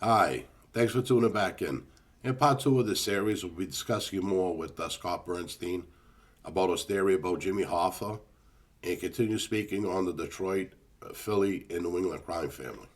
Hi, thanks for tuning back in. In part two of this series, we'll be discussing more with Scott Burnstein about his theory about Jimmy Hoffa and continue speaking on the Detroit, Philly, and New England crime family.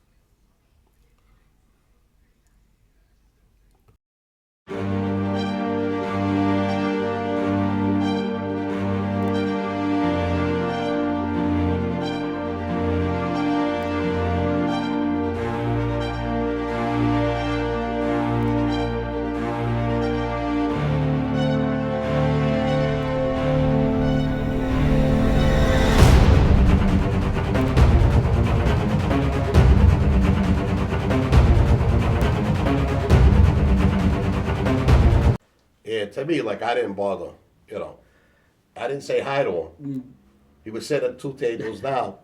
And to me, like, I didn't bother, you know. I didn't say hi to him. He was sitting at two tables down,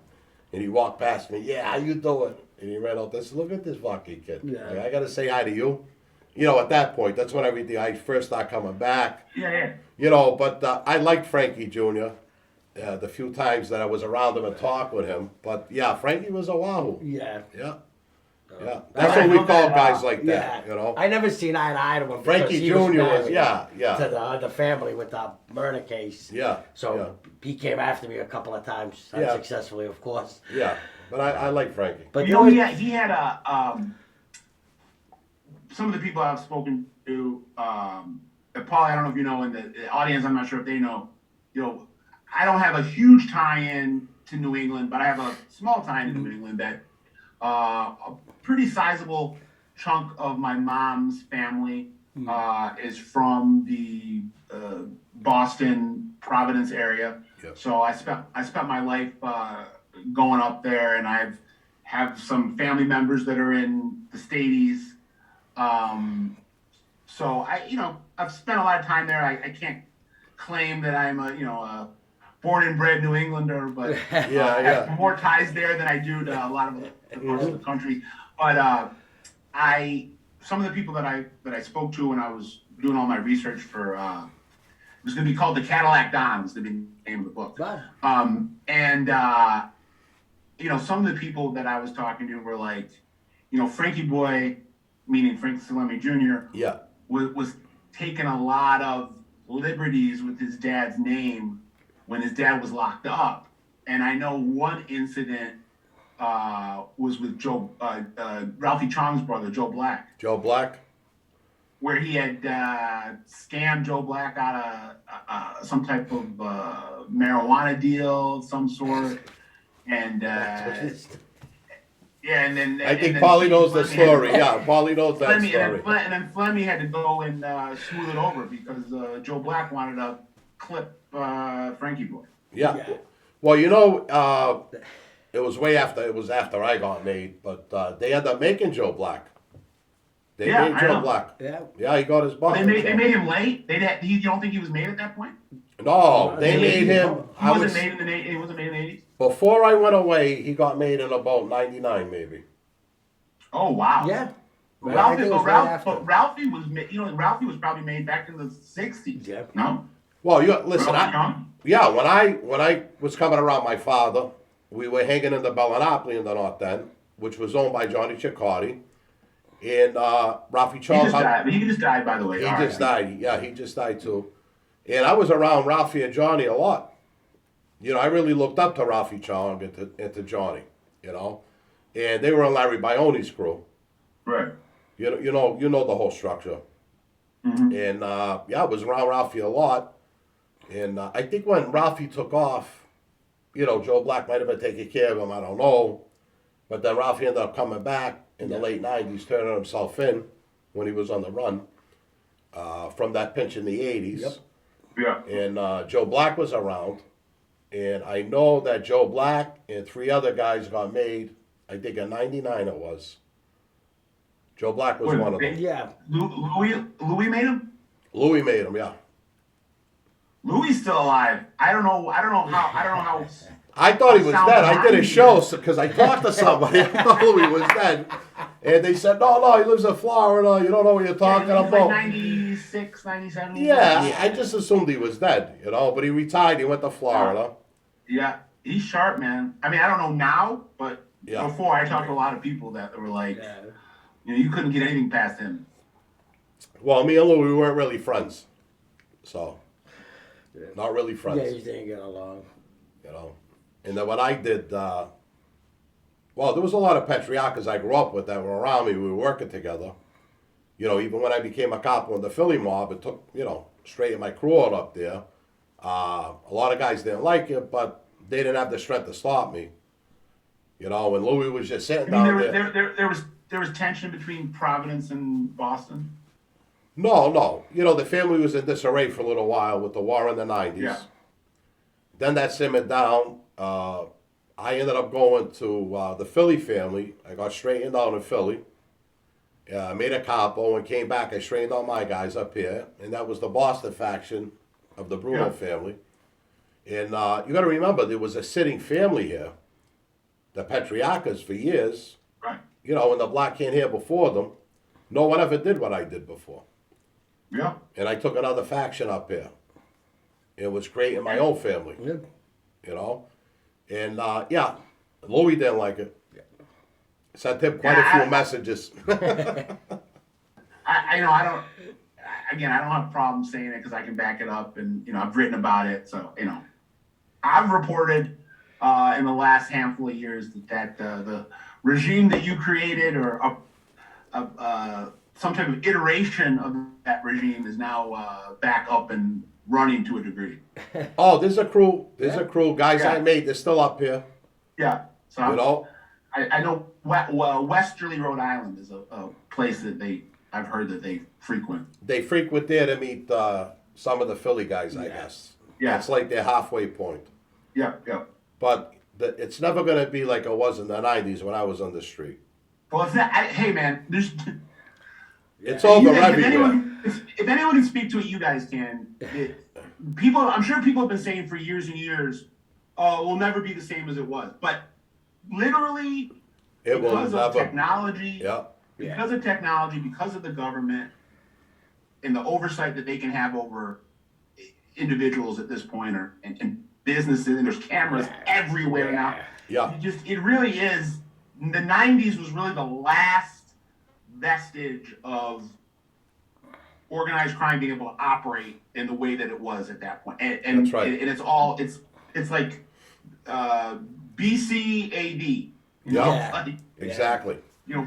and he walked past me. Yeah, how you doing? And he ran out there. Said, look at this fucking kid. Yeah. Like, I got to say hi to you. You know, at that point, that's when I first started coming back. Yeah. You know, but I liked Frankie Jr. The few times that I was around him and talked with him. But yeah, Frankie was a wahoo. Yeah. Yeah. Yeah. That's what we call guys like that, you know. I never seen eye to eye to him. Frankie because he Jr. was, married yeah. To the family with the murder case. Yeah. So he came after me a couple of times, Yeah. unsuccessfully, of course. Yeah. But I like Frankie. But You know, he had a some of the people I've spoken to, Paul, I don't know if you know, and the audience, I'm not sure if they know, I don't have a huge tie-in to New England, but I have a small tie-in to New England that a pretty sizable chunk of my mom's family is from the Boston, Providence area. Yep. So I spent my life going up there, and have some family members that are in the Stadies. So I've spent a lot of time there. I can't claim that I'm a born and bred New Englander, but I have more ties there than I do to a lot of the parts of the country. But some of the people that I spoke to when I was doing all my research for it was going to be called the Cadillac Dons, the name of the book. Wow. Some of the people that I was talking to were like, Frankie Boy, meaning Frank Salemi Jr. Yeah. was taking a lot of liberties with his dad's name when his dad was locked up. And I know one incident was with Ralphie Chong's brother, Joe Black. Joe Black? Where he had scammed Joe Black out of some type of marijuana deal of some sort. And and then I think Paulie knows the story. Yeah, Paulie knows that Flemmy, story. and then Flemmy had to go and smooth it over because Joe Black wanted to clip Frankie Boy. Yeah. Yeah. Well, it was after I got made, but they ended up making Joe Black. They Yeah, made I Joe know. Black. Yeah. Yeah, he got his butt. They made him late. You don't think he was made at that point? No, they made him. He wasn't made in the 80s. Before I went away, he got made in about 99, maybe. Oh wow. Yeah. Ralphie, I think it was right after. Ralphie was Ralphie was probably made back in the 60s. Yeah. No. Well, listen, Ralphie Young? when I was coming around my father, we were hanging in the Bellinopoli in the North End, which was owned by Johnny Ciccardi, and Ralphie He Chong. just died. He just died, by the way. He All just right. died. Yeah, he just died too. And I was around Ralphie and Johnny a lot. I really looked up to Ralphie Chong and to Johnny, and they were on Larry Bione's crew. Right. You know the whole structure. Mm-hmm. And I was around Ralphie a lot. And I think when Ralphie took off, Joe Black might have been taking care of him. I don't know. But then Ralphie ended up coming back in the late 90s, turning himself in when he was on the run from that pinch in the 80s. Yep. Yeah. And Joe Black was around. And I know that Joe Black and three other guys got made, I think in 99 it was. Joe Black was one of them. Yeah. Louis made him. Louis made him, yeah. Louis still alive. I don't know how. I thought he was Sounds dead. I did a happy. show because I talked to somebody. I thought Louis was dead. And they said, no, he lives in Florida. You don't know what you're talking He was about. like 96, 97. Yeah, I just assumed he was dead, but he retired. He went to Florida. Yeah, he's sharp, man. I mean, I don't know now, but Yeah. before I talked to a lot of people that were like, Yeah. You couldn't get anything past him. Well, me and Lou, we weren't really friends. So, not really friends. Yeah, you didn't get along. You know. And then what I did, well, there was a lot of patriarchs I grew up with that were around me. We were working together. You know, even when I became a cop in the Philly mob, it took, straightened my crew out up there. A lot of guys didn't like it, but they didn't have the strength to stop me. You know, and Louis was just sitting down there. There was tension between Providence and Boston. No. You know, the family was in disarray for a little while with the war in the 90s. Yeah. Then that simmered down. I ended up going to the Philly family. I got straightened out in Philly. I made a capo and came back. I straightened out my guys up here. And that was the Boston faction of the Bruno family. And you got to remember, there was a sitting family here, the Patriarchas, for years. Right. You know, and the black can't hear before them. No one ever did what I did before. Yeah. And I took another faction up here. It was creating my own family. Yeah. You know? And, Louis didn't like it. Sent him quite a few messages. I don't. Again, I don't have a problem saying it because I can back it up, and I've written about it. So I've reported in the last handful of years that the regime that you created, or some type of iteration of that regime, is now back up and running to a degree. Oh, there's a crew. Guys I made, they're still up here. Yeah. So You know? I know Westerly, Rhode Island is a place that I've heard that they frequent. They frequent there to meet some of the Philly guys, I guess. Yeah. It's like their halfway point. Yeah. But it's never going to be like it was in the 90s when I was on the street. Well, it's not, hey man, there's. It's over everywhere. If anyone can speak to it, you guys can. I'm sure people have been saying for years and years, "Oh, we'll never be the same as it was." But literally, because of technology, because of the government, and the oversight that they can have over individuals at this point, and businesses, and there's cameras everywhere now. Yeah. It really is. The 90s was really the last vestige of organized crime being able to operate in the way that it was at that point. And That's right. And it's like BC AD. Yeah. Exactly. You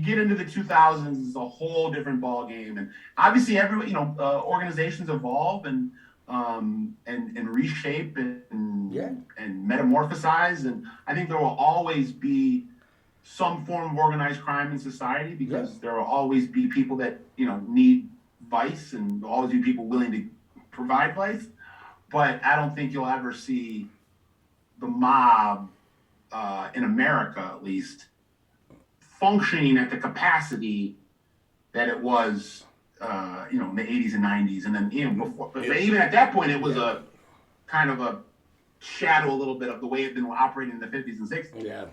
get into the 2000s, it's a whole different ball game, and obviously organizations evolve and reshape and metamorphosize, and I think there will always be some form of organized crime in society because there will always be people that need vice, and there'll always be people willing to provide vice. But I don't think you'll ever see the mob in America, at least, functioning at the capacity that it was, in the 80s and 90s, and then before. But even at that point, it was a kind of a shadow a little bit of the way it had been operating in the 50s and 60s. Yeah.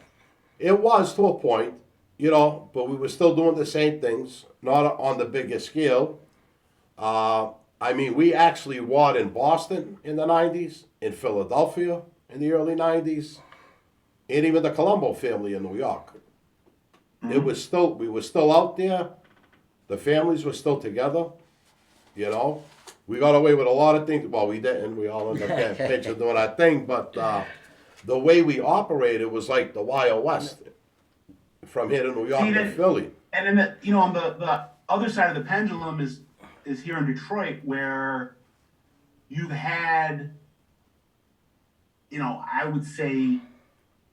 It was to a point, but we were still doing the same things, not on the biggest scale. We actually warred in Boston in the 90s, in Philadelphia in the early 90s, and even the Colombo family in New York. Mm-hmm. We were still out there. The families were still together, We got away with a lot of things. Well, we didn't. We all ended up getting pinched and doing our thing, but the way we operated was like the Wild West, from here to New York to Philly. And then on the other side of the pendulum is here in Detroit, where you've had, I would say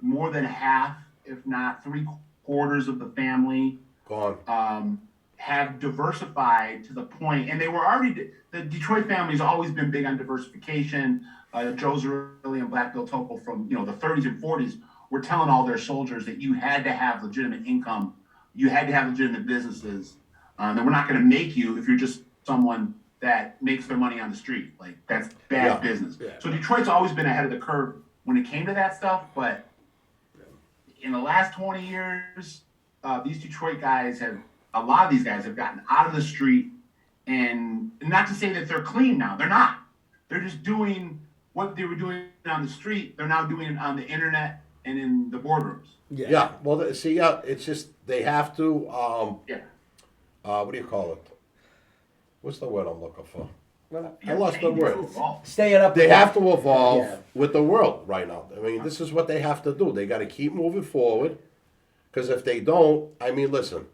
more than half, if not 3/4 of the family gone. Have diversified to the point, and they were already, the Detroit family's always been big on diversification. Joe Zarrilli and Black Bill Topol from the 30s and 40s were telling all their soldiers that you had to have legitimate income, you had to have legitimate businesses, and we're not going to make you if you're just someone that makes their money on the street. Like, that's bad business. Yeah. So Detroit's always been ahead of the curve when it came to that stuff, but in the last 20 years, these Detroit guys a lot of these guys have gotten out of the street, and not to say that they're clean now. They're not. They're just doing what they were doing on the street. They're now doing it on the internet, and in the boardrooms. Yeah, well, see, it's just, they have to, Yeah. what do you call it? What's the word I'm looking for? Well, I lost the word. staying up. They with have the- to evolve Yeah. with the world right now. I mean, this is what they have to do. They got to keep moving forward. Because if they don't, I mean, listen,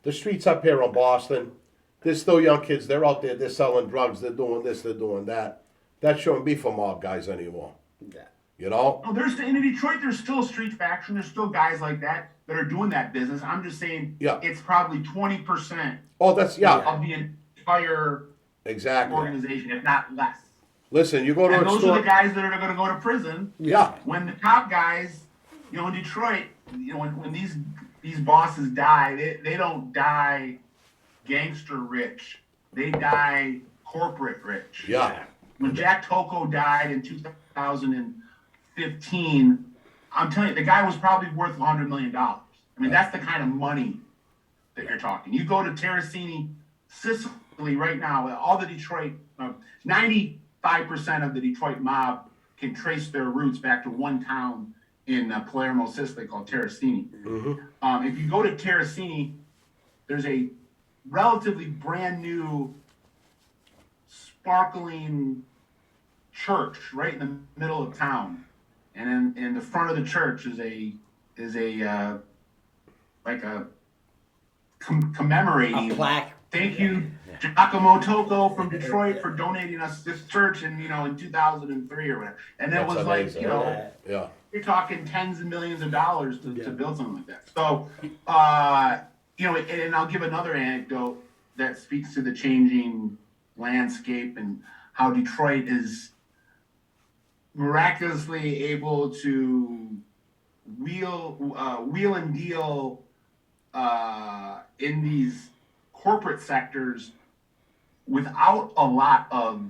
the streets up here in Boston, there's still young kids. They're out there. They're selling drugs. They're doing this. They're doing that. That shouldn't be for mob guys anymore. Yeah. You know? No, there's in Detroit. There's still a street faction. There's still guys like that are doing that business. I'm just saying, Yeah. it's probably 20% Oh, that's yeah. of the entire Exactly. organization, if not less. Listen, you go to And a those store. are the guys that are going to go to prison. Yeah. When the top guys, in Detroit, when these bosses die, they don't die gangster rich. They die corporate rich. Yeah. When Jack Tocco died in 2015, I'm telling you, the guy was probably worth $100 million. I mean, that's the kind of money that you're talking. You go to Terracini, Sicily right now, all the Detroit, 95% of the Detroit mob can trace their roots back to one town in Palermo, Sicily called Terracini. Mm-hmm. If you go to Terracini, there's a relatively brand new, sparkling church right in the middle of town, and in the front of the church is a commemorating A plaque. Thank you, Giacomo Tocco from Detroit, for donating us this church in 2003 or whatever. And that That's was amazing. Yeah. you're talking tens of millions of dollars to build something like that. So, and I'll give another anecdote that speaks to the changing landscape and how Detroit is miraculously able to wheel and deal in these corporate sectors without a lot of,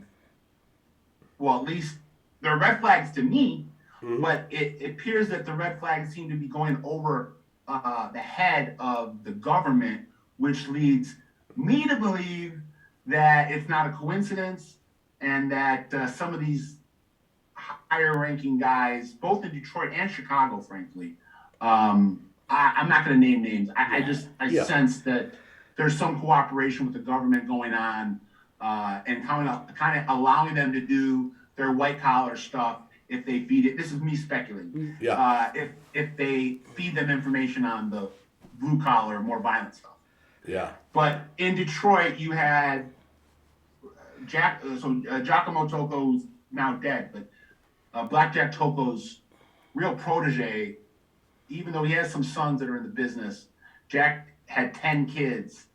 well, at least they're red flags to me, but it appears that the red flags seem to be going over the head of the government, which leads me to believe that it's not a coincidence and that some of these higher ranking guys, both in Detroit and Chicago, frankly, I'm not going to name names. I sense that there's some cooperation with the government going on, and kind of allowing them to do their white collar stuff if they feed it. This is me speculating. Yeah. If they feed them information on the blue collar, more violent stuff. Yeah. But in Detroit, you had Giacomo Tocco's now dead, but Blackjack Tocco's real protege, even though he has some sons that are in the business, Jack had 10 kids.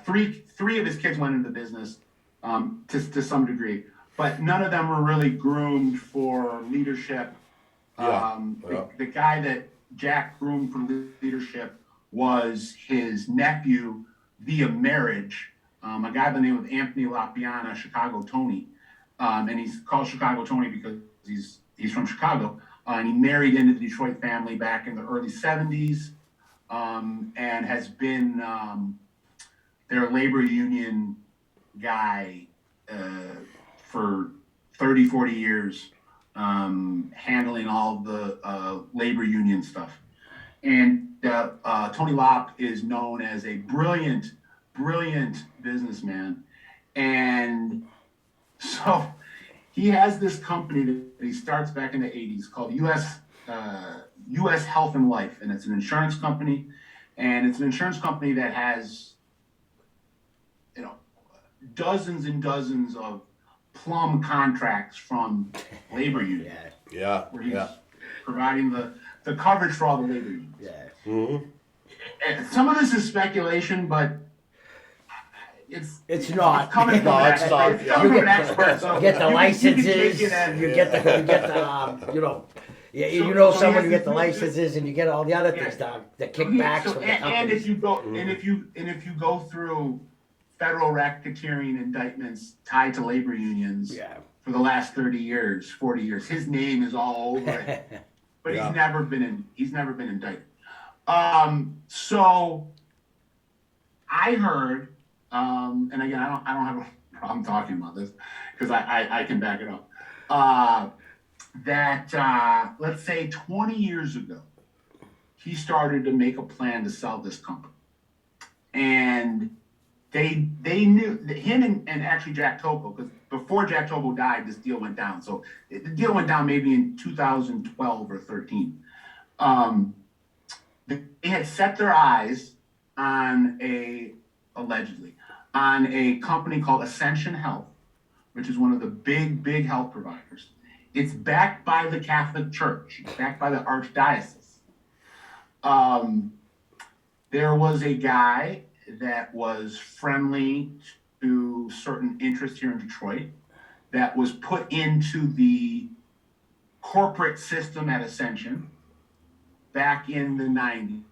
Three of his kids went into the business to some degree, but none of them were really groomed for leadership. The guy that Jack groomed for leadership was his nephew via marriage, a guy by the name of Anthony LaPiana, Chicago Tony. And he's called Chicago Tony because he's from Chicago. And he married into the Detroit family back in the early 70s, and has been their labor union guy for 30, 40 years, handling all the labor union stuff. And Tony Lopp is known as a brilliant businessman. And so he has this company that he starts back in the 80s called US Health and Life. And it's an insurance company. And it's an insurance company that has, dozens and dozens of plum contracts from labor unions. Yeah. Where he's providing the coverage for all the labor unions. Mm-hmm. And some of this is speculation, but it's not. It's coming from No, an it's expert. not, It's yeah. coming from an expert. So You get the you can licenses, take it as- you get the someone, you get the licenses, and you get all the other things, the kickbacks from the and companies. if you go and if you go through federal racketeering indictments tied to labor unions for the last 30 years, 40 years, his name is all over it. But he's never been indicted. So I heard, and again, I don't have a problem talking about this because I can back it up. that let's say 20 years ago, he started to make a plan to sell this company. And they knew that him and actually Jack Tocco, because before Jack Tocco died, this deal went down. So the deal went down maybe in 2012 or 13. They had set their eyes on allegedly on a company called Ascension Health, which is one of the big health providers. It's backed by the Catholic Church. It's backed by the Archdiocese. There was a guy that was friendly to certain interests here in Detroit that was put into the corporate system at Ascension back in the 90s,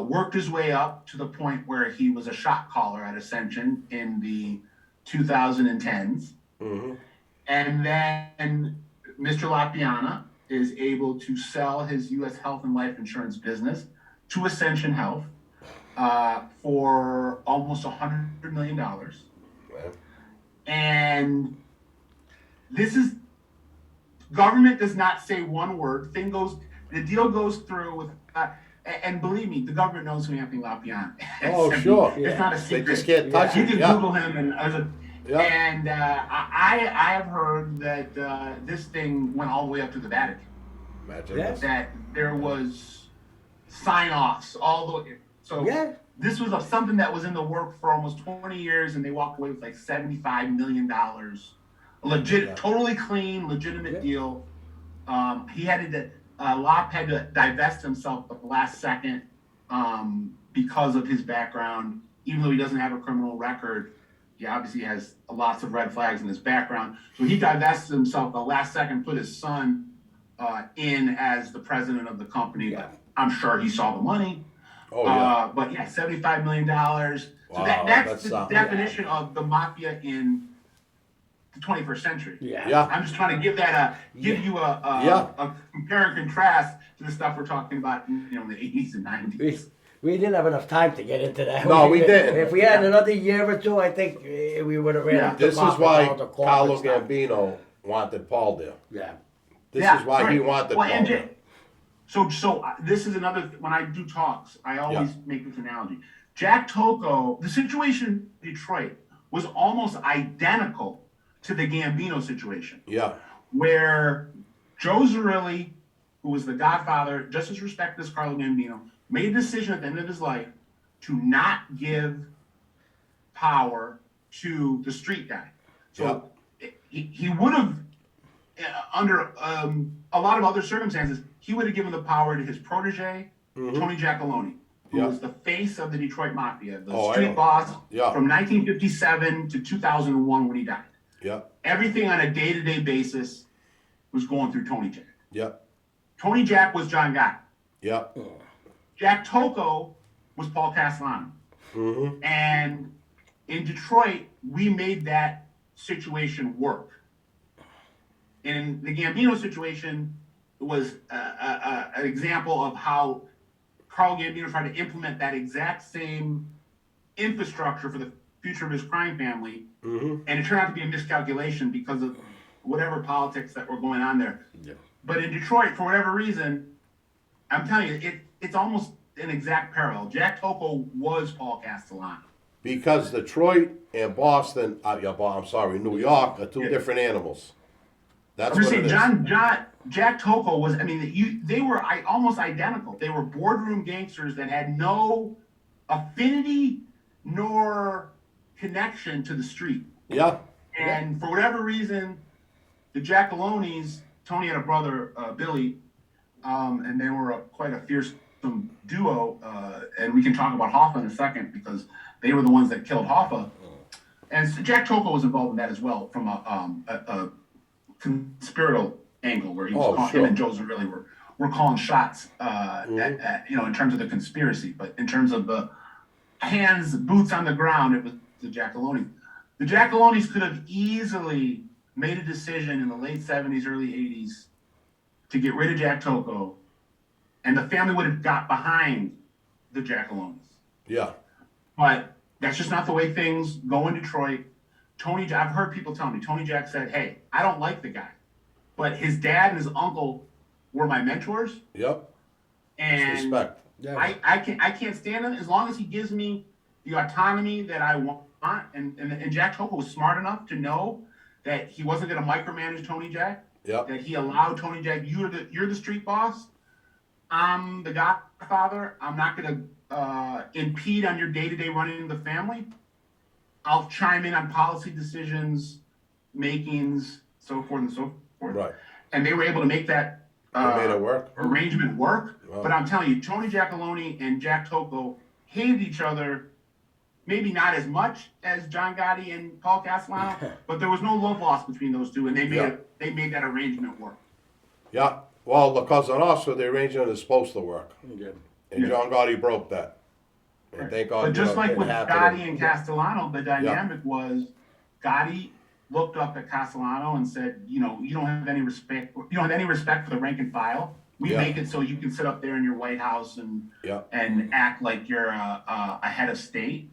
worked his way up to the point where he was a shot caller at Ascension in the 2010s. Mm-hmm. And then Mr. LaPiana is able to sell his U.S. health and life insurance business to Ascension Health for almost $100 million. Wow. And this is, government does not say one word. The deal goes through with, and believe me, the government knows who Anthony LaPiana is. Oh, sure. It's not a They secret. just can't touch You it. can Yeah. Google him and I have heard that this thing went all the way up to the Vatican. Imagine Yeah. this. That there was sign-offs all the way. So Yeah. this was something that was in the work for almost 20 years, and they walked away with like $75 million. Yeah. Totally clean, legitimate Yeah. deal. He had to, Lop had to divest himself at the last second because of his background. Even though he doesn't have a criminal record, he obviously has lots of red flags in his background. So he divested himself at the last second, put his son in as the president of the company. Yeah. But I'm sure he saw the money. Oh, yeah. But yeah, $75 million. So Wow, that's that's the something. definition of the mafia in the 21st century. Yeah. Yeah. I'm just trying to give you a compare and contrast to the stuff we're talking about in the 80s and 90s. We didn't have enough time to get into that. No, we didn't. If we had another year or two, I think we would have ran Yeah. into This is Mafia why all the corporate Carlo stuff. Gambino wanted Paul there. Yeah. This Yeah, is why he right. wanted Well, Paul and there. So this is another, when I do talks, I always make this analogy. Jack Tocco, the situation in Detroit was almost identical to the Gambino situation, Yeah. where Joe Zerilli, who was the godfather, just as respected as Carlo Gambino, made a decision at the end of his life to not give power to the street guy. So he would have, under a lot of other circumstances, he would have given the power to his protege, Tony Giacalone, who was the face of the Detroit Mafia, the street boss from 1957 to 2001 when he died. Yeah. Everything on a day-to-day basis was going through Tony Jack. Yeah. Tony Jack was John Guy. Yeah. Jack Tocco was Paul Castellano. Mm-hmm. And in Detroit, we made that situation work. In the Gambino situation, it was an example of how Carl Gambino tried to implement that exact same infrastructure for the future of his crime family, and it turned out to be a miscalculation because of whatever politics that were going on there. Yeah. But in Detroit, for whatever reason, I'm telling you, it's almost an exact parallel. Jack Tocco was Paul Castellano. Because Detroit and Boston, New York are two different animals. That's I'm just what it saying, is. Jack Tocco was, they were almost identical. They were boardroom gangsters that had no affinity nor connection to the street. Yeah. And for whatever reason, the Giacalones, Tony had a brother, Billy, and they were quite a fearsome duo. And we can talk about Hoffa in a second because they were the ones that killed Hoffa. And so Jack Tocco was involved in that as well from a conspiratorial angle where he was him and Joe Zerilli were calling shots, in terms of the conspiracy. But in terms of the boots on the ground, it was the Giacalones. The Giacalones could have easily made a decision in the late 70s, early 80s to get rid of Jack Tocco, and the family would have got behind the Giacalones. Yeah. But that's just not the way things go in Detroit. I've heard people tell me, Tony Jack said, hey, I don't like the guy, but his dad and his uncle were my mentors, Yep. and Respect. Yeah. I can't stand him as long as he gives me the autonomy that I want. And Jack Tocco was smart enough to know that he wasn't going to micromanage Tony Jack. Yep. That he allowed Tony Jack. You're the street boss. I'm the godfather. I'm not going to impede on your day-to-day running of the family. I'll chime in on policy decisions, makings, so forth and so forth. Right. And they were able to make that They made it work. arrangement work. Wow. But I'm telling you, Tony Giacalone and Jack Tocco hated each other, maybe not as much as John Gotti and Paul Castellano, but there was no love lost between those two, and they made that arrangement work. Yeah. Well, La Cosa Nostra, the arrangement is supposed to work. Yeah. And John Gotti broke that. And thank God. But just like it with happened. Gotti and Castellano, the dynamic was Gotti looked up at Castellano and said, you don't have any respect. You don't have any respect for the rank and file. We Yeah. make it so you can sit up there in your White House and act like you're a head of state.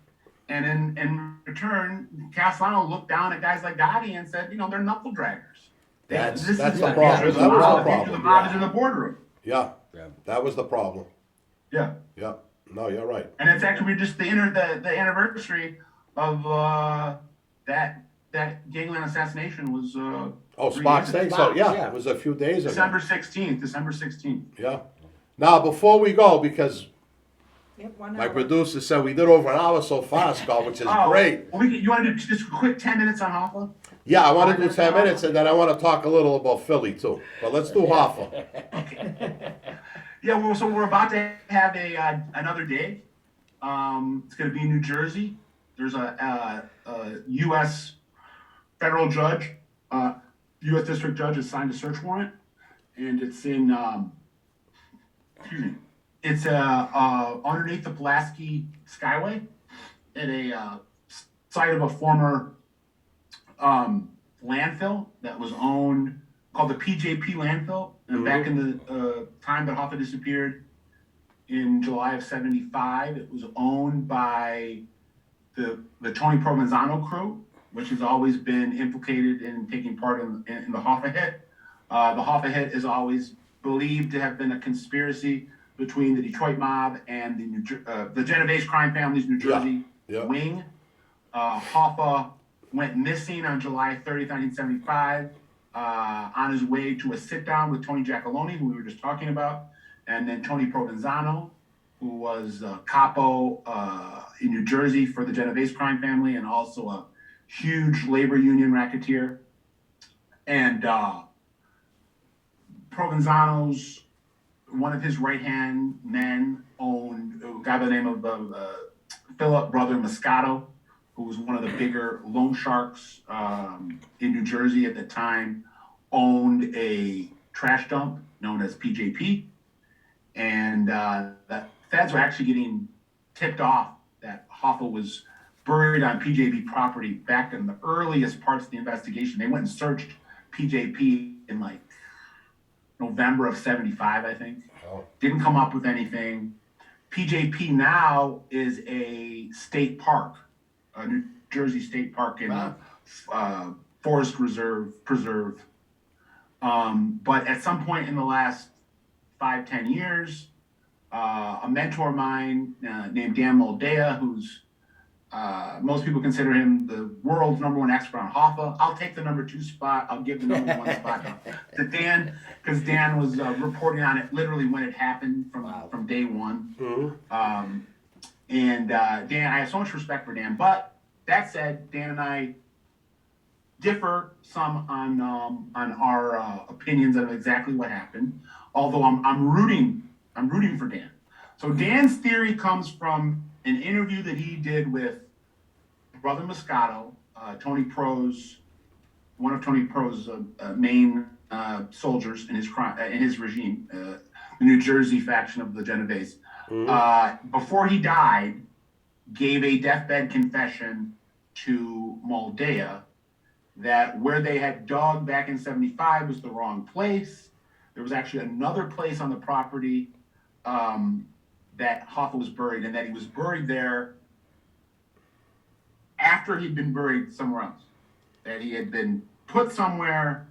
And in return, Castellano looked down at guys like Gotti and said, they're knuckle draggers. That's the what- problem. That was the problem. The mob is in the boardroom. Yeah. Yeah. That was the problem. Yeah. Yeah. No, you're right. And it's actually just the anniversary of that gangland assassination was Sparks Day. So Sparks, yeah, yeah. it was a few days ago. December 16th. Yeah. Now before we go, because Yep, 1 my hour. producer said we did over an hour so far, Scott, which is great. Well, you want to do just a quick 10 minutes on Hoffa? Yeah, I want to do 10 minutes and then I want to talk a little about Philly too. But let's do Hoffa. Yeah, well, so we're about to have another day. It's going to be in New Jersey. There's a U.S. federal judge, U.S. district judge has signed a search warrant, and it's in, it's underneath the Pulaski Skyway at a site of a former landfill that was owned, called the PJP landfill. And back in the time that Hoffa disappeared in July of '75, it was owned by the Tony Provenzano crew, which has always been implicated in taking part in the Hoffa hit. The Hoffa hit is always believed to have been a conspiracy between the Detroit mob and the Genovese crime family's New Jersey wing. Hoffa went missing on July 30th, 1975, on his way to a sit-down with Tony Giacalone, who we were just talking about, and then Tony Provenzano, who was capo in New Jersey for the Genovese crime family and also a huge labor union racketeer. And Provenzano's, one of his right-hand men owned a guy by the name of Philip Brother Moscato, who was one of the bigger loan sharks in New Jersey at the time, owned a trash dump known as PJP. And the feds were actually getting tipped off that Hoffa was buried on PJP property back in the earliest parts of the investigation. They went and searched PJP in like November of '75, I think. Didn't come up with anything. PJP now is a state park, a New Jersey state park in Forest Preserve. But at some point in the last 5-10 years, a mentor of mine named Dan Moldea, who's most people consider him the world's #1 expert on Hoffa. I'll take the #2 spot. I'll give the #1 spot to Dan, because Dan was reporting on it literally when it happened from day one. Mm-hmm. And Dan, I have so much respect for Dan. But that said, Dan and I differ some on our opinions of exactly what happened. Although I'm rooting for Dan. So Dan's theory comes from an interview that he did with Brother Moscato, one of Tony Pro's main soldiers in his regime, the New Jersey faction of the Genovese. Before he died, gave a deathbed confession to Moldea that where they had dug back in '75 was the wrong place. There was actually another place on the property that Hoffa was buried, and that he was buried there after he'd been buried somewhere else. That he had been put somewhere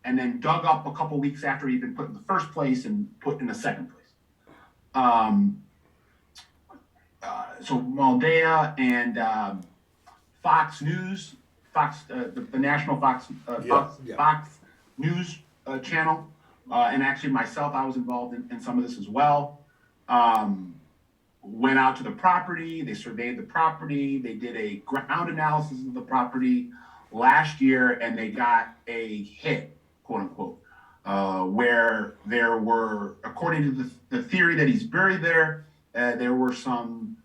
and then dug up a couple weeks after he'd been put in the first place and put in the second place. So Moldea and Fox News, the national Fox News channel, and actually myself, I was involved in some of this as well. Went out to the property, they surveyed the property, they did a ground analysis of the property last year, and they got a hit, quote unquote, where there were, according to the theory that he's buried there, there were some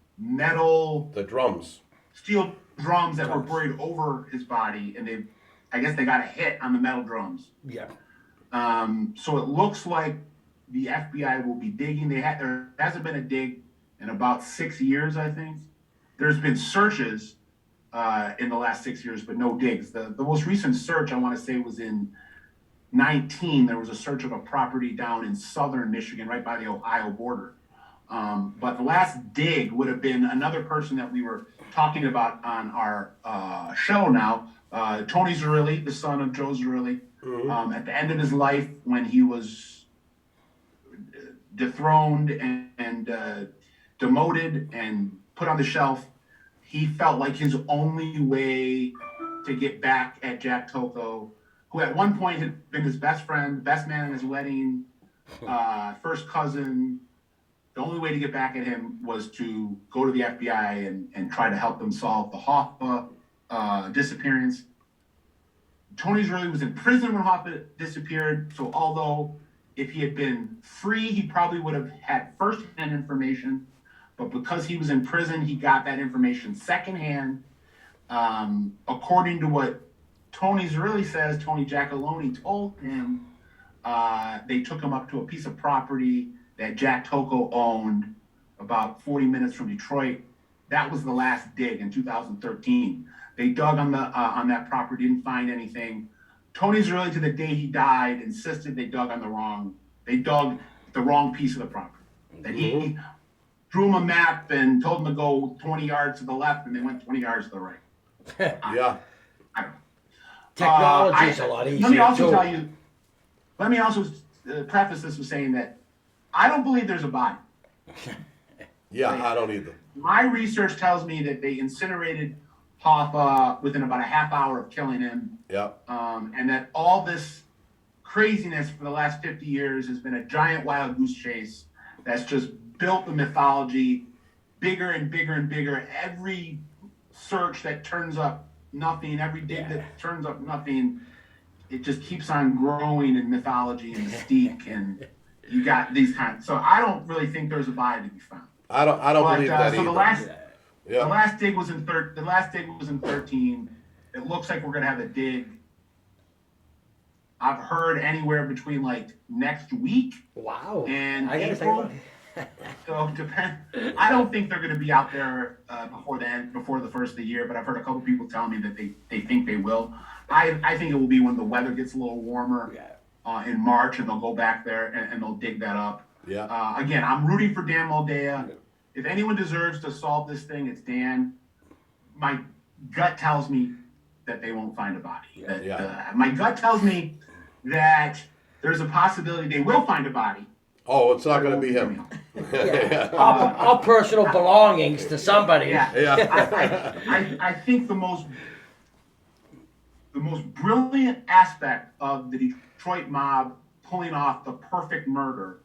steel drums that were buried over his body, and I guess they got a hit on the metal drums. Yeah. So it looks like the FBI will be digging. There hasn't been a dig in about 6 years, I think. There's been searches in the last 6 years, but no digs. The most recent search, I want to say, was in 19. There was a search of a property down in southern Michigan, right by the Ohio border. But the last dig would have been another person that we were talking about on our show now, Tony Zerilli, the son of Joe Zerilli. Mm-hmm. At the end of his life, when he was dethroned and demoted and put on the shelf, he felt like his only way to get back at Jack Tocco, who at one point had been his best friend, best man at his wedding, first cousin. The only way to get back at him was to go to the FBI and try to help them solve the Hoffa disappearance. Tony Zerilli was in prison when Hoffa disappeared, so although if he had been free, he probably would have had first-hand information, but because he was in prison, he got that information secondhand. According to what Tony Zerilli says, Tony Giacalone told him they took him up to a piece of property that Jack Tocco owned about 40 minutes from Detroit. That was the last dig in 2013. They dug on that property, didn't find anything. Tony Zerilli, to the day he died, insisted they dug the wrong piece of the property. That he drew him a map and told him to go 20 yards to the left, and they went 20 yards to the right. Yeah. I don't know. Technology's a lot easier. Let me also preface this with saying that I don't believe there's a body. Yeah, I don't either. My research tells me that they incinerated Hoffa within about a half hour of killing him. Yeah. And that all this craziness for the last 50 years has been a giant wild goose chase that's just built the mythology bigger and bigger and bigger. Every search that turns up nothing, every dig that turns up nothing, it just keeps on growing in mythology and mystique, and you got these kinds. So I don't really think there's a body to be found. I don't believe that so either. The last dig was in 13. It looks like we're gonna have a dig. I've heard anywhere between like next week. Wow. And I gotta April. think about it. So depend. I don't think they're gonna be out there before the first of the year. But I've heard a couple people tell me that they think they will. I think it will be when the weather gets a little warmer. In March, and they'll go back there and they'll dig that up. Yeah. Again, I'm rooting for Dan Moldea. If anyone deserves to solve this thing, it's Dan. My gut tells me that they won't find a body. My gut tells me that there's a possibility they will find a body. Oh, it's not going to be him. All personal belongings to somebody. I think the most brilliant aspect of the Detroit mob pulling off the perfect murder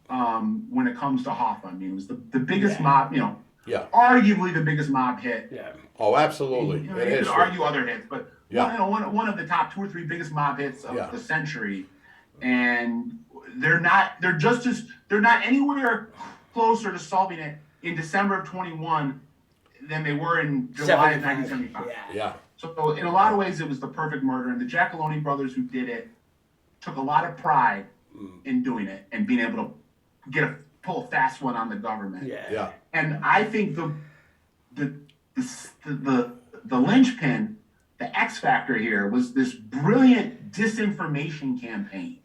when it comes to Hoffa. I mean, it was the biggest mob, arguably the biggest mob hit. Yeah. Oh, absolutely. You could argue other hits, but one of the top 2 or 3 biggest mob hits of the century. And they're not anywhere closer to solving it in December of 21 than they were in July of 1975. Yeah. So in a lot of ways, it was the perfect murder, and the Giacalone brothers who did it took a lot of pride in doing it and being able to pull a fast one on the government. Yeah. And I think the linchpin, the X factor here, was this brilliant disinformation campaign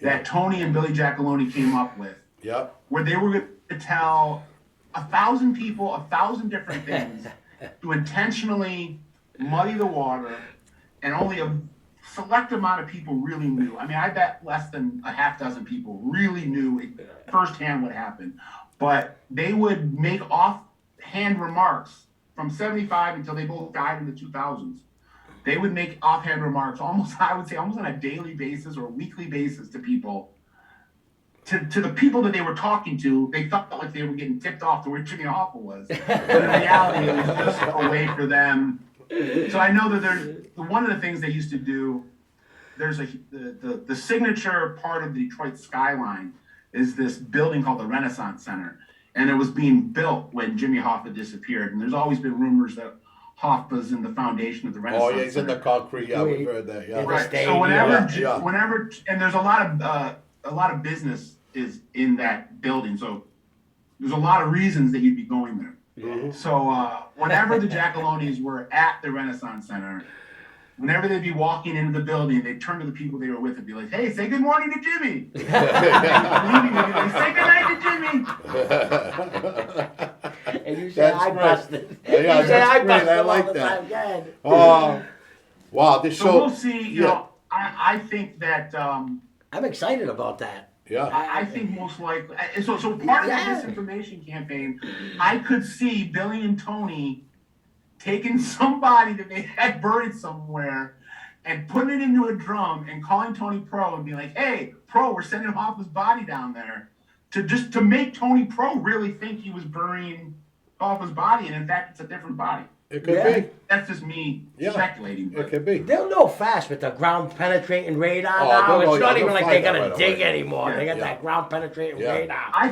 that Tony and Billy Giacalone came up with. Yeah. Where they were going to tell 1,000 people 1,000 different things to intentionally muddy the water, and only a select amount of people really knew. I mean, I bet less than a half dozen people really knew firsthand what happened. But they would make offhand remarks from 75 until they both died in the 2000s. They would make offhand remarks almost, I would say, almost on a daily basis or weekly basis to people. To the people that they were talking to, they felt like they were getting tipped off to where Jimmy Hoffa was. But in reality, it was just a way for them. So I know that there's one of the things they used to do. There's the signature part of the Detroit skyline is this building called the Renaissance Center, and it was being built when Jimmy Hoffa disappeared. And there's always been rumors that Hoffa's in the foundation of the Renaissance Oh, yeah, he's in Center. the concrete. Yeah, we heard that. Yeah. Right. Stadium. So whenever, Yeah. and there's a lot of business is in that building. So there's a lot of reasons that you'd be going there. Mhm. So whenever the Giacalonis were at the Renaissance Center, whenever they'd be walking into the building, they'd turn to the people they were with and be like, "Hey, say good morning to Jimmy." Leaving, they'd be like, "Say good night to Jimmy." And you say That's I great. busted. Yeah, You say that's I great. busted I all like the that. time. Good. Oh, wow, this So show. we'll see. You know, I think that. I'm excited about that. Yeah. I think most likely. So part of Yeah. the disinformation campaign, I could see Billy and Tony taking somebody that they had buried somewhere and putting it into a drum and calling Tony Pro and be like, "Hey, Pro, we're sending Hoffa's body down there," to make Tony Pro really think he was burying Hoffa's body, and in fact, it's a different body. It could Yeah. be. That's just me Yeah. speculating. It But could be. They'll know fast with the ground penetrating radar Oh, now. they'll know, It's not yeah, even they'll like find they that gotta right dig away. anymore. Yeah, They got yeah. that ground penetrating Yeah. radar. I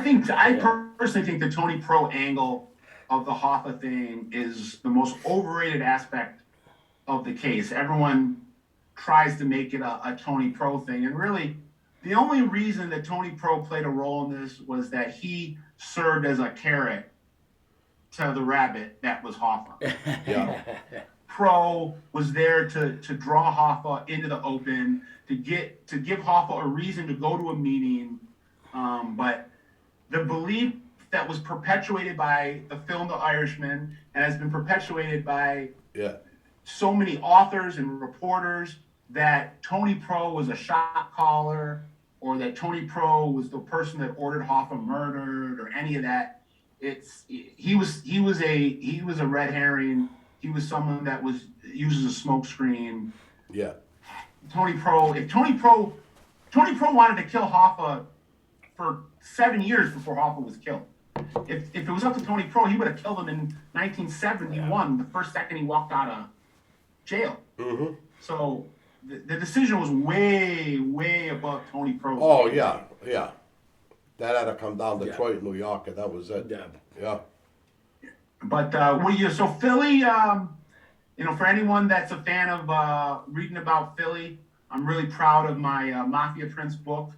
personally think the Tony Pro angle of the Hoffa thing is the most overrated aspect of the case. Everyone tries to make it a Tony Pro thing, and really, the only reason that Tony Pro played a role in this was that he served as a carrot to the rabbit that was Hoffa. Yeah. Pro was there to draw Hoffa into the open, to give Hoffa a reason to go to a meeting, but the belief that was perpetuated by the film The Irishman and has been perpetuated by Yeah. so many authors and reporters that Tony Pro was a shot caller, or that Tony Pro was the person that ordered Hoffa murdered, or any of that. He was a red herring. He was someone that was used as a smokescreen. Yeah. If Tony Pro wanted to kill Hoffa for 7 years before Hoffa was killed. If it was up to Tony Pro, he would have killed him in 1971, the first second he walked out of jail. Mm-hmm. So the decision was way, way above Tony Pro's. Oh, yeah. Yeah. That had to come down Detroit, New York, and that was it. Yeah. But so Philly, for anyone that's a fan of reading about Philly, I'm really proud of my Mafia Prince book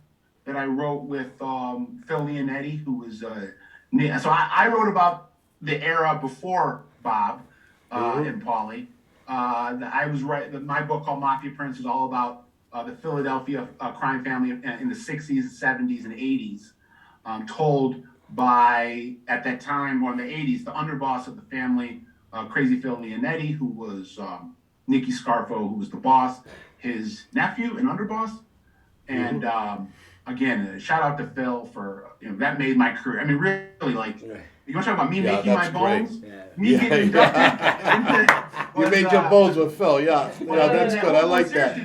that I wrote with Phil Leonetti, who was so I wrote about the era before Bob and Paulie. My book called Mafia Prince is all about the Philadelphia crime family in the 60s, 70s, and 80s, told by, at that time, or in the 80s, the underboss of the family, Crazy Phil Leonetti, who was Nicky Scarfo, who was the boss, his nephew and underboss. And again, shout out to Phil for, that made my career. I mean, really, like, you want to talk about me making my bones? Yeah. Me getting inducted You made your bones with Phil, yeah. Yeah, that's good. I like that.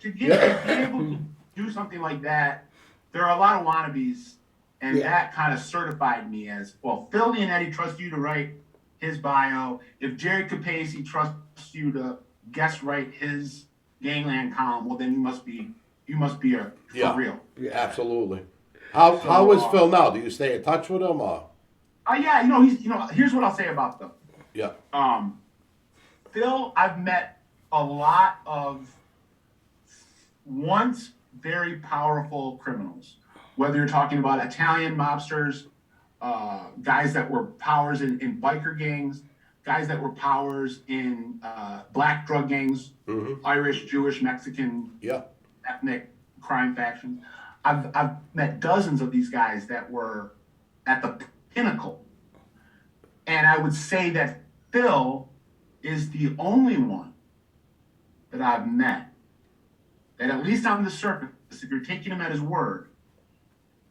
To be able to do something like that, there are a lot of wannabes, and that kind of certified me as, well, Phil Leonetti trusts you to write his bio. If Jerry Capacey trusts you to guest write his Gangland column, well, then you must be for real. Yeah, absolutely. How is Phil now? Do you stay in touch with him, or? Yeah, here's what I'll say about Phil. Yeah. Phil, I've met a lot of once very powerful criminals, whether you're talking about Italian mobsters, guys that were powers in biker gangs, guys that were powers in black drug gangs, Irish, Jewish, Mexican, ethnic crime factions. I've met dozens of these guys that were at the pinnacle. And I would say that Phil is the only one that I've met that at least on the surface, if you're taking him at his word,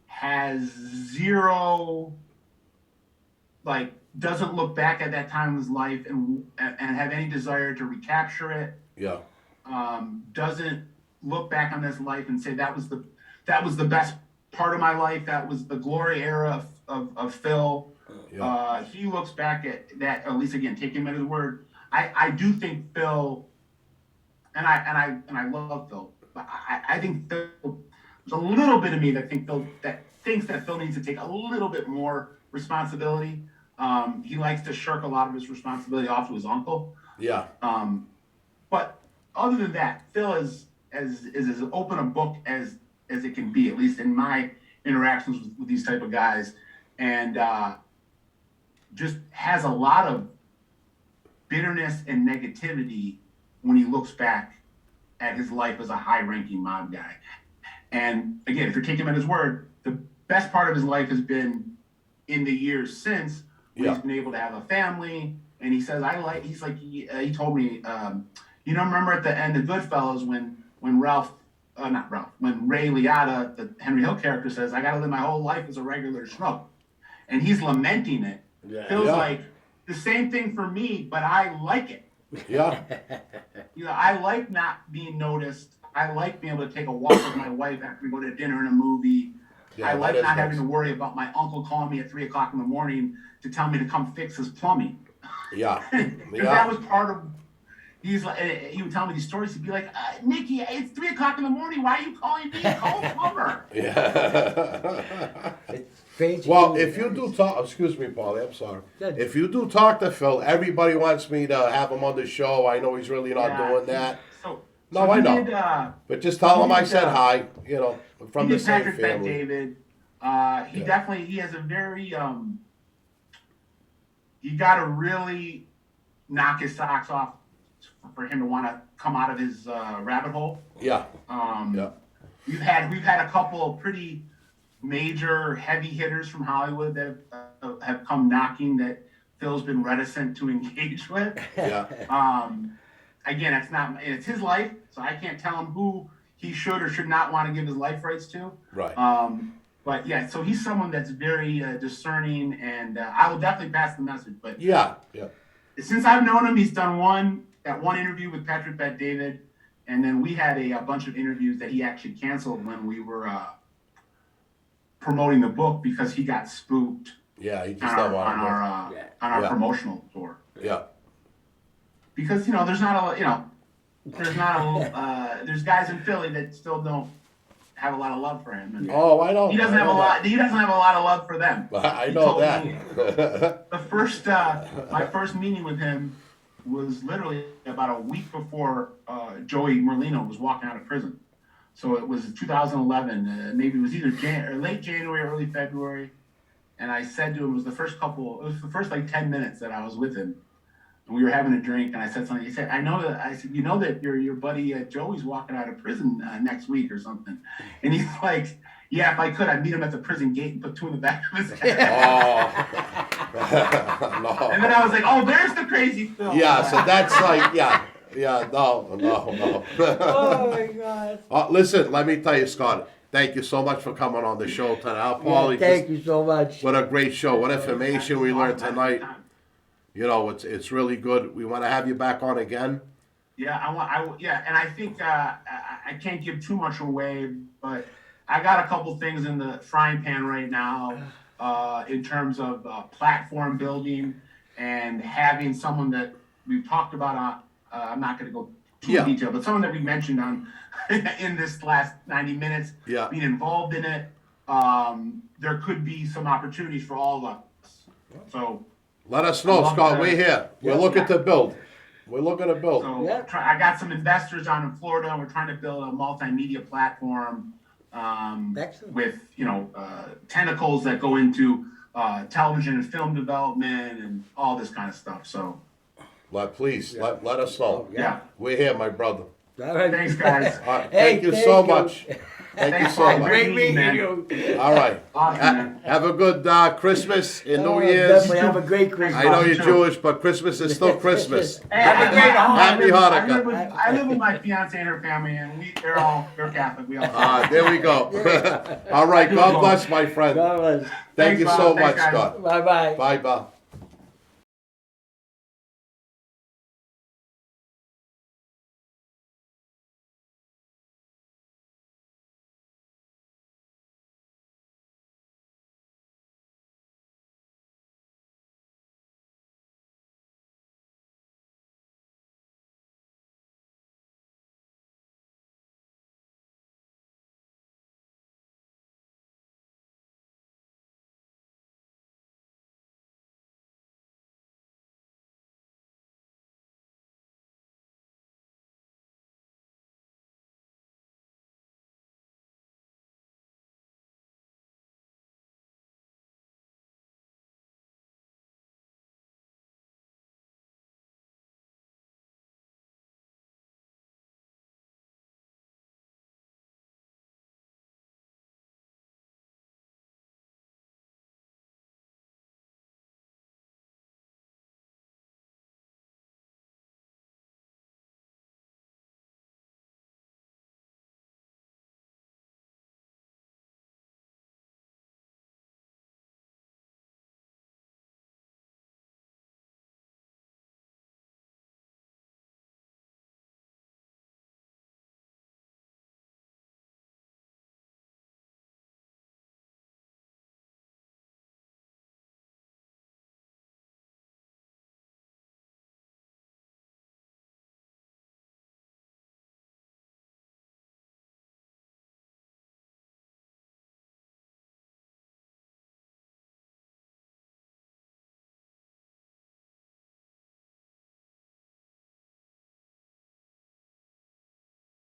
has zero, like, doesn't look back at that time in his life and have any desire to recapture it. Yeah. Doesn't look back on this life and say that was the best part of my life. That was the glory era of Phil. Yeah. He looks back at that, at least again, take him at his word. I do think Phil, and I love Phil, but I think Phil, there's a little bit of me that thinks that Phil needs to take a little bit more responsibility. He likes to shirk a lot of his responsibility off to his uncle. Yeah. But other than that, Phil is as open a book as it can be, at least in my interactions with these type of guys, and just has a lot of bitterness and negativity when he looks back at his life as a high-ranking mob guy. And again, if you're taking him at his word, the best part of his life has been in the years since, when he's been able to have a family. And he says, he told me, remember at the end of Goodfellas when Ray Liotta, the Henry Hill character, says, I got to live my whole life as a regular schmuck. And he's lamenting it. Yeah. Feels like the same thing for me, but I like it. Yeah. I like not being noticed. I like being able to take a walk with my wife after we go to dinner and a movie. Yeah, I like that is not having nice. to worry about my uncle calling me at 3 o'clock in the morning to tell me to come fix his plumbing. Yeah. Because that was part of. He would tell me these stories. He'd be like, Nikki, it's 3 o'clock in the morning. Why are you calling me? Call a plumber. Yeah. It's crazy. Well, if you do talk, excuse me, Paulie, I'm sorry. Good. If you do talk to Phil, everybody wants me to have him on the show. I know he's really not doing that. No, I know. But just tell him I said hi, from he the did same Patrick family. Bet-David. He has a very, you got to really knock his socks off for him to want to come out of his rabbit hole. Yeah. Yeah. We've had a couple of pretty major heavy hitters from Hollywood that have come knocking that Phil's been reticent to engage with. Yeah. Again, it's his life, so I can't tell him who he should or should not want to give his life rights to. Right. But yeah, so he's someone that's very discerning, and I will definitely pass the message. But Yeah. since I've known him, he's done that one interview with Patrick Bet-David, and then we had a bunch of interviews that he actually canceled when we were promoting the book because he got spooked Yeah. He just on don't want to. our Yeah. promotional tour. Yeah. Because there's guys in Philly that still don't have a lot of love for him. And Oh, I know. he doesn't have a lot. He doesn't have a lot of love for them. I He know told that. me my first meeting with him was literally about a week before Joey Merlino was walking out of prison. So it was 2011. Maybe it was either late January, early February. And I said to him, it was the first like 10 minutes that I was with him. And we were having a drink, and I said something. He said, you know that your buddy Joey's walking out of prison next week or something. And he's like, yeah, if I could, I'd meet him at the prison gate and put 2 in the back of his head. Oh. No. And then I was like, oh, there's the crazy Phil. Yeah, so that's like, no. Oh my God. Listen, let me tell you, Scott, thank you so much for coming on the show tonight. Paulie, Thank you so much. what a great show. What information we learned tonight. It's really good. We want to have you back on again. Yeah, and I think I can't give too much away, but I got a couple things in the frying pan right now in terms of platform building and having someone that we've talked about. I'm not going to go too in detail, but someone that we mentioned on in this last 90 minutes, being involved in it. There could be some opportunities for all of us. So. Let us know, Scott. We're here. We're looking to build. We're looking to build. So I got some investors on in Florida. We're trying to build a multimedia platform with tentacles that go into television and film development and all this kind of stuff. So, Please let us know. Yeah. We're here, my brother. All right. Thanks, guys. Thank you so much. Thank you Thanks, so Paul. much. Great meeting man. you. All right. Awesome, man. Have a good Christmas and Oh, New Year's. Definitely have a great Christmas. I know you're Too. Jewish, but Christmas is still Christmas. Have a great Happy I Hanukkah. live with my fiance and her family, and they're Catholic. We all. There we go. All right. God bless, my friend. God bless. Thank you Thanks, so Bob. Thanks, much, guys. Scott. Bye bye. Bye, Bob.